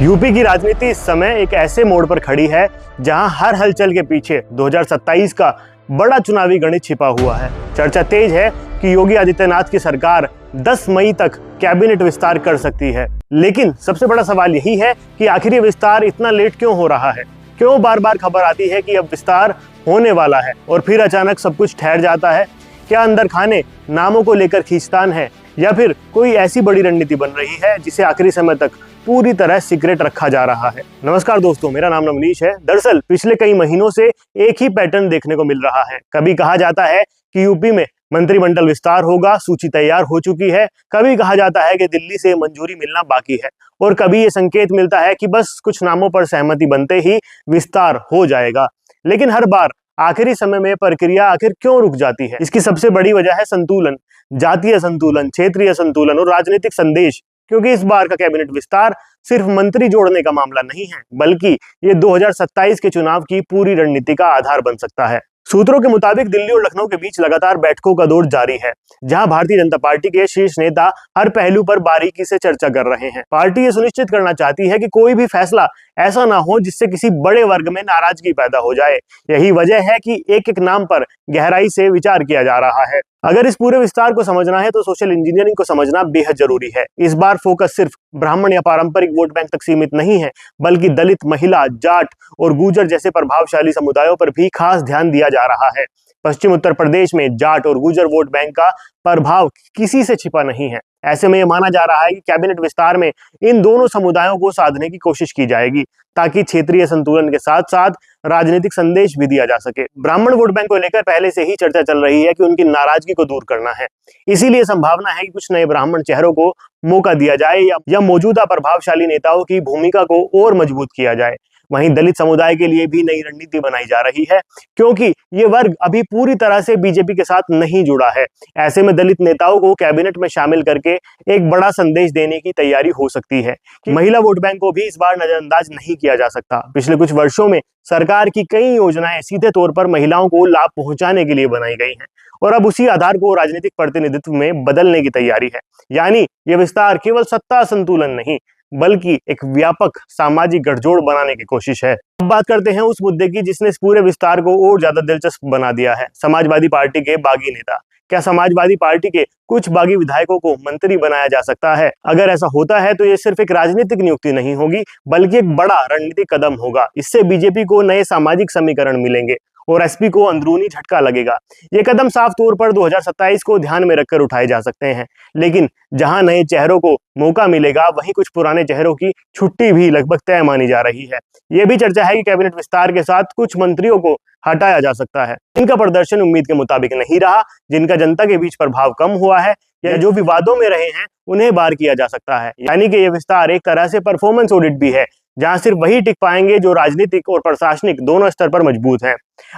UP की राजनीति इस समय एक ऐसे मोड़ पर खड़ी है जहां हर हलचल के पीछे 2027 का बड़ा चुनावी गणित छिपा हुआ है। चर्चा तेज है कि योगी आदित्यनाथ की सरकार 10 मई तक कैबिनेट विस्तार कर सकती है। लेकिन सबसे बड़ा सवाल यही है कि आखिर ये विस्तार इतना लेट क्यों हो रहा है? क्यों बार बार खबर आती है कि अब विस्तार होने वाला है और फिर अचानक सब कुछ ठहर जाता है? क्या अंदर खाने नामों को लेकर खींचतान है या फिर कोई ऐसी बड़ी रणनीति बन रही है जिसे आखिरी समय तक पूरी तरह सीक्रेट रखा जा रहा है? नमस्कार दोस्तों, मेरा नाम नवनीश है। दरअसल पिछले कई महीनों से एक ही पैटर्न देखने को मिल रहा है। कभी कहा जाता है कि यूपी में मंत्रिमंडल विस्तार होगा, सूची तैयार हो चुकी है। कभी कहा जाता है कि दिल्ली से मंजूरी मिलना बाकी है और कभी ये संकेत मिलता है कि बस कुछ नामों पर सहमति बनते ही विस्तार हो जाएगा। लेकिन हर बार आखिरी समय में प्रक्रिया आखिर क्यों रुक जाती है? इसकी सबसे बड़ी वजह है संतुलन, जातीय संतुलन, क्षेत्रीय संतुलन और राजनीतिक संदेश। क्योंकि इस बार का कैबिनेट विस्तार सिर्फ मंत्री जोड़ने का मामला नहीं है, बल्कि ये 2027 के चुनाव की पूरी रणनीति का आधार बन सकता है। सूत्रों के मुताबिक दिल्ली और लखनऊ के बीच लगातार बैठकों का दौर जारी है, जहां भारतीय जनता पार्टी के शीर्ष नेता हर पहलू पर बारीकी से चर्चा कर रहे हैं। पार्टी ये सुनिश्चित करना चाहती है कि कोई भी फैसला ऐसा ना हो जिससे किसी बड़े वर्ग में नाराजगी पैदा हो जाए। यही वजह है कि एक एक नाम पर गहराई से विचार किया जा रहा है। अगर इस पूरे विस्तार को समझना है तो सोशल इंजीनियरिंग को समझना बेहद जरूरी है। इस बार फोकस सिर्फ ब्राह्मण या पारंपरिक वोट बैंक तक सीमित नहीं है, बल्कि दलित, महिला, जाट और गुर्जर जैसे प्रभावशाली समुदायों पर भी खास ध्यान दिया जा रहा है। पश्चिम उत्तर प्रदेश में जाट और गुर्जर वोट बैंक का प्रभाव किसी से छिपा नहीं है। ऐसे में यह माना जा रहा है कि कैबिनेट विस्तार में इन दोनों समुदायों को साधने की कोशिश की जाएगी, ताकि क्षेत्रीय संतुलन के साथ साथ राजनीतिक संदेश भी दिया जा सके। ब्राह्मण वोट बैंक को लेकर पहले से ही चर्चा चल रही है कि उनकी नाराजगी को दूर करना है। इसीलिए संभावना है कि कुछ नए ब्राह्मण चेहरों को मौका दिया जाए या मौजूदा प्रभावशाली नेताओं की भूमिका को और मजबूत किया जाए। वहीं दलित समुदाय के लिए भी नई रणनीति बनाई जा रही है, क्योंकि ये वर्ग अभी पूरी तरह से बीजेपी के साथ नहीं जुड़ा है। ऐसे में दलित नेताओं को कैबिनेट में शामिल करके एक बड़ा संदेश देने की तैयारी हो सकती है कि महिला वोट बैंक को भी इस बार नजरअंदाज नहीं किया जा सकता। पिछले कुछ वर्षों में सरकार की कई योजनाएं सीधे तौर पर महिलाओं को लाभ पहुंचाने के लिए बनाई गई हैं और अब उसी आधार को राजनीतिक प्रतिनिधित्व में बदलने की तैयारी है। यानी यह विस्तार केवल सत्ता संतुलन नहीं, बल्कि एक व्यापक सामाजिक गठजोड़ बनाने की कोशिश है। अब बात करते हैं उस मुद्दे की जिसने इस पूरे विस्तार को और ज्यादा दिलचस्प बना दिया है, समाजवादी पार्टी के बागी नेता। क्या समाजवादी पार्टी के कुछ बागी विधायकों को मंत्री बनाया जा सकता है? अगर ऐसा होता है तो ये सिर्फ एक राजनीतिक नियुक्ति नहीं होगी, बल्कि एक बड़ा रणनीतिक कदम होगा। इससे बीजेपी को नए सामाजिक समीकरण मिलेंगे और एसपी को अंदरूनी झटका लगेगा। ये कदम साफ तौर पर 2027 को ध्यान में रखकर उठाए जा सकते हैं, लेकिन जहां नए चेहरों को मौका मिलेगा, वहीं कुछ पुराने चेहरों की छुट्टी भी लगभग तय मानी जा रही है। यह भी चर्चा है कि कैबिनेट विस्तार के साथ कुछ मंत्रियों को हटाया जा सकता है। इनका प्रदर्शन उम्मीद के मुताबिक नहीं रहा, जिनका जनता के बीच प्रभाव कम हुआ है या जो विवादों में रहे हैं, उन्हें बाहर किया जा सकता है। यानी कि यह विस्तार एक तरह से परफॉर्मेंस ऑडिट भी है, जहां सिर्फ वही टिक पाएंगे जो राजनीतिक और प्रशासनिक दोनों स्तर पर मजबूत हैं।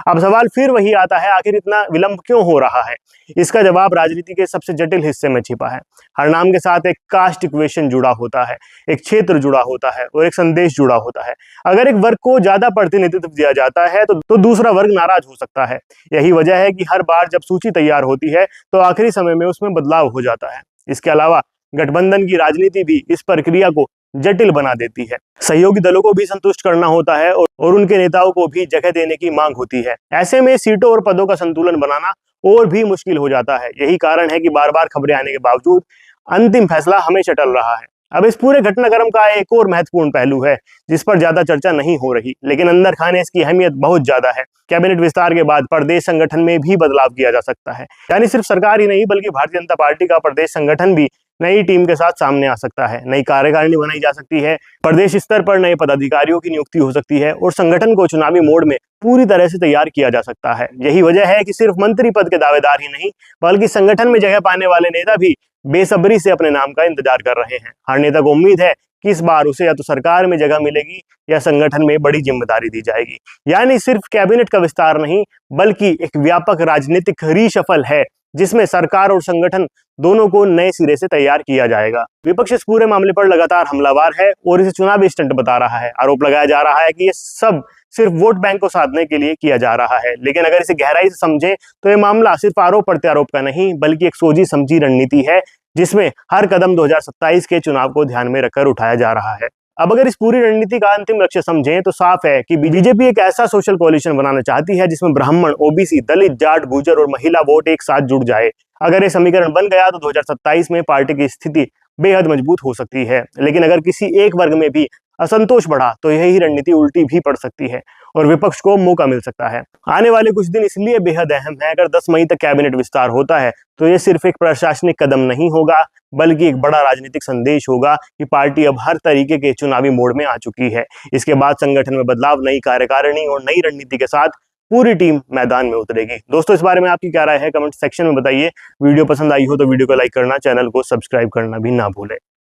अब सवाल फिर वही आता है, आखिर इतना विलंब क्यों हो रहा है? इसका जवाब राजनीति के सबसे जटिल हिस्से में छिपा है। हर नाम के साथ एक कास्ट इक्वेशन जुड़ा होता है, एक क्षेत्र जुड़ा होता है और एक संदेश जुड़ा होता है। अगर एक वर्ग को ज्यादा प्रतिनिधित्व दिया जाता है तो दूसरा वर्ग नाराज हो सकता है। यही वजह है कि हर बार जब सूची तैयार होती है तो आखिरी समय में उसमें बदलाव हो जाता है। इसके अलावा गठबंधन की राजनीति भी इस प्रक्रिया को जटिल बना देती है। सहयोगी दलों को भी संतुष्ट करना होता है और उनके नेताओं को भी जगह देने की मांग होती है। ऐसे में सीटों और पदों का संतुलन बनाना और भी मुश्किल हो जाता है। यही कारण है कि बार बार खबरें आने के बावजूद अंतिम फैसला हमेशा टल रहा है। अब इस पूरे घटनाक्रम का एक और महत्वपूर्ण पहलू है जिस पर ज्यादा चर्चा नहीं हो रही, लेकिन अंदर खाने इसकी अहमियत बहुत ज्यादा है। कैबिनेट विस्तार के बाद प्रदेश संगठन में भी बदलाव किया जा सकता है। यानी सिर्फ सरकार ही नहीं, बल्कि भारतीय जनता पार्टी का प्रदेश संगठन भी नई टीम के साथ सामने आ सकता है। नई कार्यकारिणी बनाई जा सकती है, प्रदेश स्तर पर नए पदाधिकारियों की नियुक्ति हो सकती है और संगठन को चुनावी मोड में पूरी तरह से तैयार किया जा सकता है। यही वजह है कि सिर्फ मंत्री पद के दावेदार ही नहीं, बल्कि संगठन में जगह पाने वाले नेता भी बेसब्री से अपने नाम का इंतजार कर रहे हैं। हर नेता को उम्मीद है कि इस बार उसे या तो सरकार में जगह मिलेगी या संगठन में बड़ी जिम्मेदारी दी जाएगी। यानी सिर्फ कैबिनेट का विस्तार नहीं, बल्कि एक व्यापक राजनीतिक रीशफल है जिसमें सरकार और संगठन दोनों को नए सिरे से तैयार किया जाएगा। विपक्ष इस पूरे मामले पर लगातार हमलावर है और इसे चुनावी स्टंट बता रहा है। आरोप लगाया जा रहा है कि ये सब सिर्फ वोट बैंक को साधने के लिए किया जा रहा है। लेकिन अगर इसे गहराई से समझे तो ये मामला सिर्फ आरोप प्रत्यारोप का नहीं, बल्कि एक सोची समझी रणनीति है जिसमें हर कदम 2027 के चुनाव को ध्यान में रखकर उठाया जा रहा है। अब अगर इस पूरी रणनीति का अंतिम लक्ष्य समझें तो साफ है कि बीजेपी एक ऐसा सोशल कोalition बनाना चाहती है जिसमें ब्राह्मण, ओबीसी, दलित, जाट, गुर्जर और महिला वोट एक साथ जुड़ जाए। अगर ये समीकरण बन गया तो 2027 में पार्टी की स्थिति बेहद मजबूत हो सकती है। लेकिन अगर किसी एक वर्ग में भी असंतोष बढ़ा तो यही रणनीति उल्टी भी पड़ सकती है और विपक्ष को मौका मिल सकता है। आने वाले कुछ दिन इसलिए बेहद अहम है। अगर 10 मई तक कैबिनेट विस्तार होता है तो ये सिर्फ एक प्रशासनिक कदम नहीं होगा, बल्कि एक बड़ा राजनीतिक संदेश होगा कि पार्टी अब हर तरीके के चुनावी मोड में आ चुकी है। इसके बाद संगठन में बदलाव, नई कार्यकारिणी और नई रणनीति के साथ पूरी टीम मैदान में उतरेगी। दोस्तों, इस बारे में आपकी क्या राय है कमेंट सेक्शन में बताइए। वीडियो पसंद आई हो तो वीडियो को लाइक करना, चैनल को सब्सक्राइब करना भी ना भूलें।